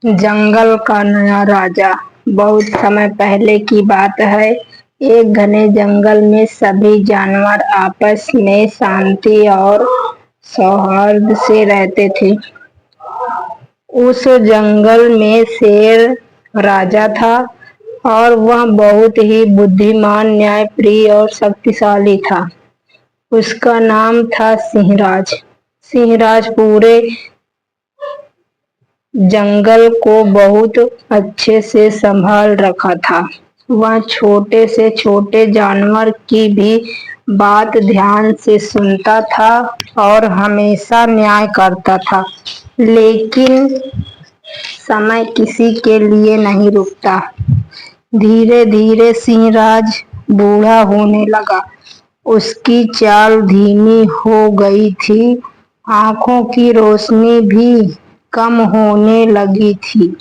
जंगल का नया राजा। बहुत समय पहले की बात है। एक घने जंगल में सभी जानवर आपस में शांति और सौहार्द से रहते थे। उस जंगल में शेर राजा था और वह बहुत ही बुद्धिमान, न्यायप्रिय और शक्तिशाली था। उसका नाम था सिंहराज। सिंहराज पूरे जंगल को बहुत अच्छे से संभाल रखा था। वह छोटे से छोटे जानवर की भी बात ध्यान से सुनता था और हमेशा न्याय करता था। लेकिन समय किसी के लिए नहीं रुकता। धीरे धीरे सिंहराज बूढ़ा होने लगा। उसकी चाल धीमी हो गई थी, आंखों की रोशनी भी कम होने लगी थी।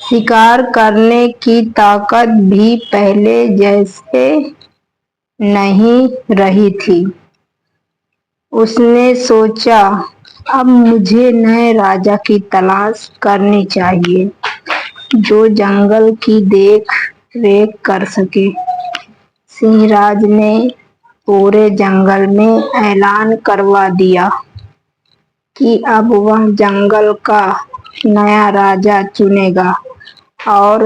शिकार करने की ताकत भी पहले जैसे नहीं रही थी। उसने सोचा, अब मुझे नए राजा की तलाश करनी चाहिए जो जंगल की देख रेख कर सके। सिंहराज ने पूरे जंगल में ऐलान करवा दिया कि अब वह जंगल का नया राजा चुनेगा और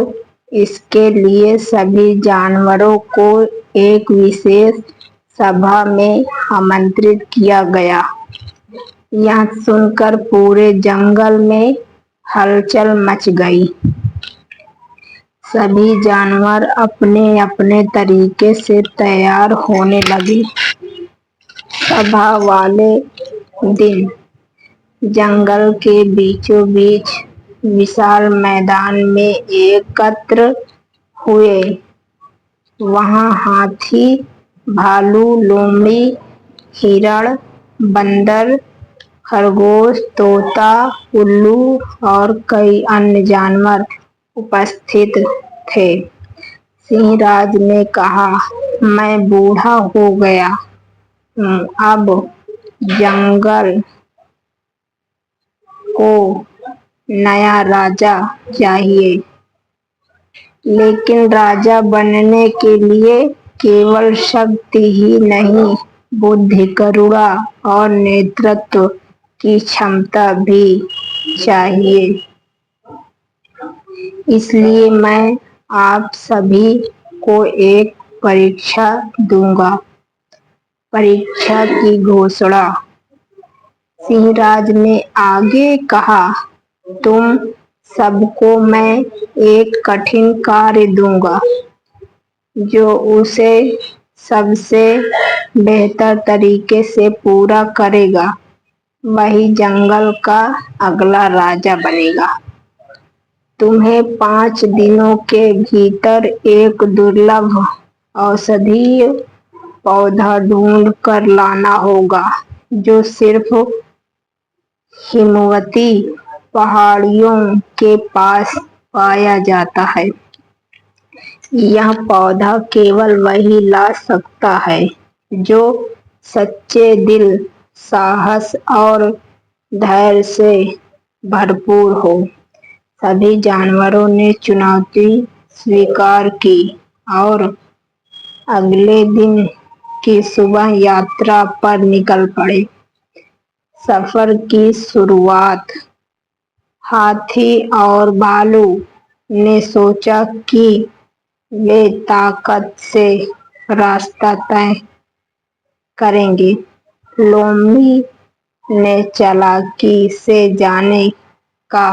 इसके लिए सभी जानवरों को एक विशेष सभा में आमंत्रित किया गया। यह सुनकर पूरे जंगल में हलचल मच गई। सभी जानवर अपने अपने तरीके से तैयार होने लगे। सभा वाले दिन जंगल के बीचों बीच विशाल मैदान में एकत्र हुए। वहां हाथी, भालू, लोमड़ी, हिरण, बंदर, खरगोश, तोता, उल्लू और कई अन्य जानवर उपस्थित थे। सिंहराज ने कहा, मैं बूढ़ा हो गया हूँ, अब जंगल को नया राजा चाहिए। लेकिन राजा बनने के लिए केवल शक्ति ही नहीं, बुद्धि, करुणा और नेतृत्व की क्षमता भी चाहिए। इसलिए मैं आप सभी को एक परीक्षा दूंगा। परीक्षा की घोषणा। सिंहराज ने आगे कहा, तुम सबको मैं एक कठिन कार्य दूंगा। जो उसे सबसे बेहतर तरीके से पूरा करेगा वही जंगल का अगला राजा बनेगा। तुम्हें 5 दिनों के भीतर एक दुर्लभ औषधीय पौधा ढूंढ कर लाना होगा जो सिर्फ हिमवती पहाड़ियों के पास पाया जाता है। यह पौधा केवल वही ला सकता है जो सच्चे दिल, साहस और धैर्य से भरपूर हो। सभी जानवरों ने चुनौती स्वीकार की और अगले दिन की सुबह यात्रा पर निकल पड़े। सफर की शुरुआत। हाथी और भालू ने सोचा कि वे ताकत से रास्ता तय करेंगे। लोमड़ी ने चालाकी से जाने का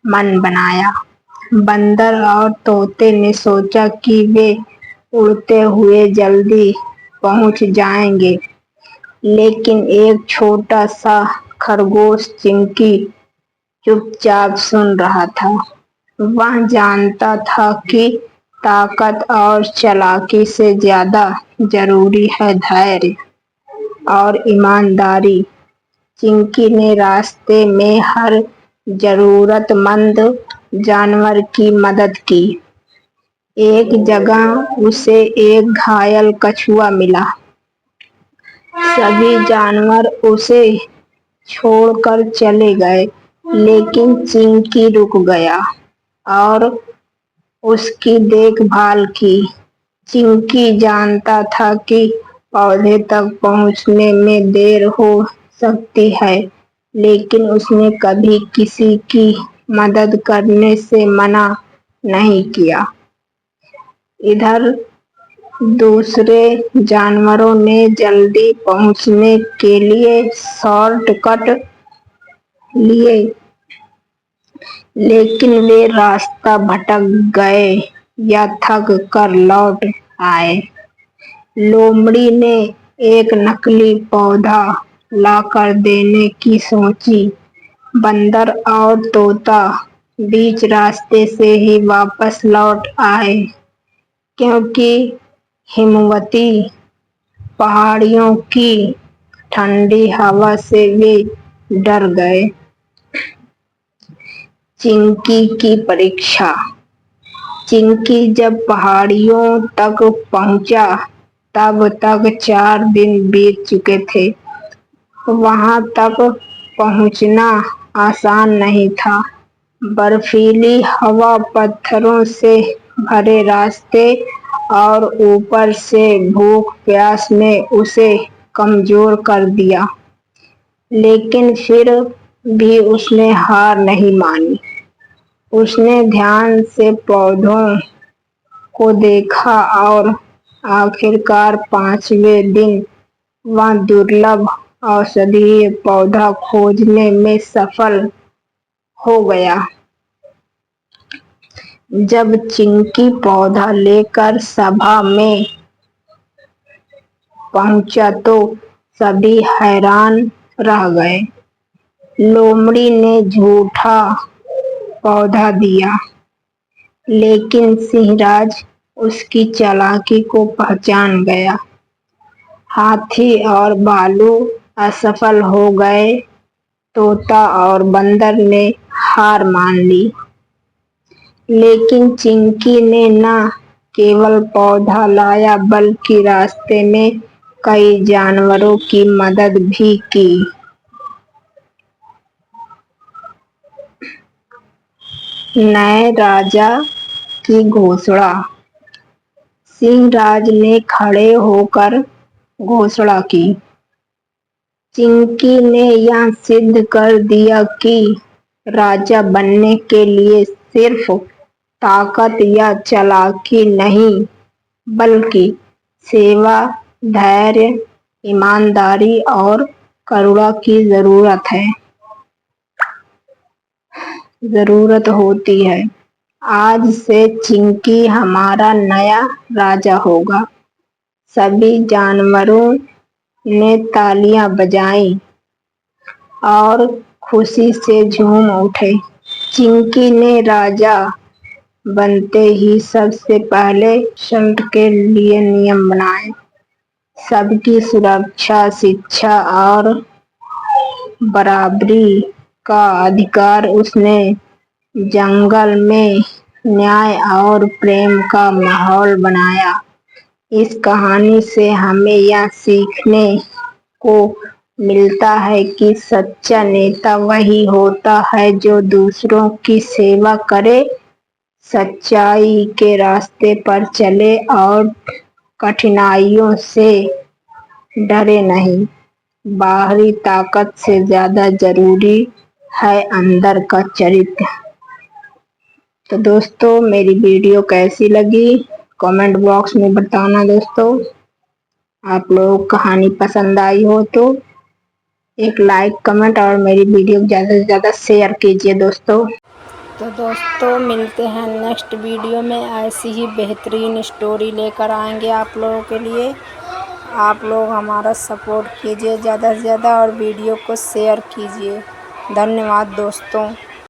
मन बनाया। बंदर और तोते ने सोचा कि वे उड़ते हुए जल्दी पहुंच जाएंगे। लेकिन एक छोटा सा खरगोश चिंकी चुपचाप सुन रहा था। वह जानता था कि ताकत और चालाकी से ज्यादा जरूरी है धैर्य और ईमानदारी। चिंकी ने रास्ते में हर जरूरतमंद जानवर की मदद की। एक जगह उसे एक घायल कछुआ मिला। सभी जानवर उसे छोड़कर चले गए لیکن چنکی رک گیا اور اس کی دیکھ بھال کی۔ چنکی جانتا تھا کہ پودے تک پہنچنے میں دیر ہو سکتی ہے، لیکن اس نے کبھی کسی کی مدد کرنے سے منع نہیں کیا۔ ادھر دوسرے جانوروں نے جلدی پہنچنے کے لیے شارٹ کٹ لیے، لیکن وہ راستہ بھٹک گئے یا تھک کر لوٹ آئے۔ لومڑی نے ایک نقلی پودا لا کر دینے کی سوچی۔ بندر اور طوطا بیچ راستے سے ہی واپس لوٹ آئے، کیونکہ ہموتی پہاڑیوں کی ٹھنڈی ہوا سے وہ ڈر گئے۔ چنکی کی پریکشا۔ چنکی جب پہاڑیوں تک پہنچا تب تک 4 دن بیت چکے تھے۔ وہاں تک پہنچنا آسان نہیں تھا۔ برفیلی ہوا، پتھروں سے بھرے راستے اور اوپر سے بھوک پیاس نے اسے کمزور کر دیا، لیکن پھر بھی اس نے ہار نہیں مانی۔ اس نے دھیان سے پودوں کو دیکھا اور آخرکار 5ویں دن وہ دُرلبھ اوشدھیے پودا کھوجنے میں سفل ہو گیا۔ جب چنکی پودا لے کر سبھا میں پہنچا تو سبھی حیران رہ گئے۔ لومڑی نے جھوٹا پودا دیا، لیکن سنہ راج اس کی چالاکی کو پہچان گیا۔ ہاتھی اور بھالو اسفل ہو گئے۔ طوطا اور بندر نے ہار مان لی، لیکن چنکی نے نہ کیول پودا لایا بلکہ راستے میں کئی جانوروں کی مدد بھی کی۔ نئے راجا کی گھوشنا۔ سنہ راج نے کھڑے ہو کر گھوشنا کی، چنکی نے یہ سدھ کر دیا کہ راجا بننے کے لیے صرف طاقت یا چالاکی نہیں بلکہ سیوا، دھیریہ، ایمانداری اور کرونا کی ضرورت ہوتی ہے۔ آج سے چنکی ہمارا نیا راجا ہوگا۔ سبھی جانوروں نے تالیاں بجائیں اور خوشی سے جھوم اٹھے۔ چنکی نے راجا بنتے ہی سب سے پہلے شلٹ کے لیے نیم بنائے۔ سب کی سرکشا، شکشا اور برابری کا ادھیکار۔ اس نے جنگل میں نیائے اور پریم کا ماحول بنایا۔ اس کہانی سے ہمیں یہ سیکھنے کو ملتا ہے کہ سچا نیتا وہی ہوتا ہے جو دوسروں کی سیوا کرے، سچائی کے راستے پر چلے اور کٹھنائیوں سے ڈرے نہیں۔ باہری طاقت سے زیادہ ضروری ہے اندر کا چرتر۔ تو دوستو، میری ویڈیو کیسی لگی کمنٹ باکس میں بتانا۔ دوستو، آپ لوگ کہانی پسند آئی ہو تو ایک لائک، کمنٹ اور میری ویڈیو زیادہ سے زیادہ شیئر کیجیے دوستو۔ تو دوستو، ملتے ہیں نیکسٹ ویڈیو میں۔ ایسی ہی بہترین اسٹوری لے کر آئیں گے آپ لوگوں کے لیے۔ آپ لوگ ہمارا سپورٹ کیجیے زیادہ سے زیادہ اور ویڈیو کو شیئر کیجیے۔ دھنیہ واد دوستوں۔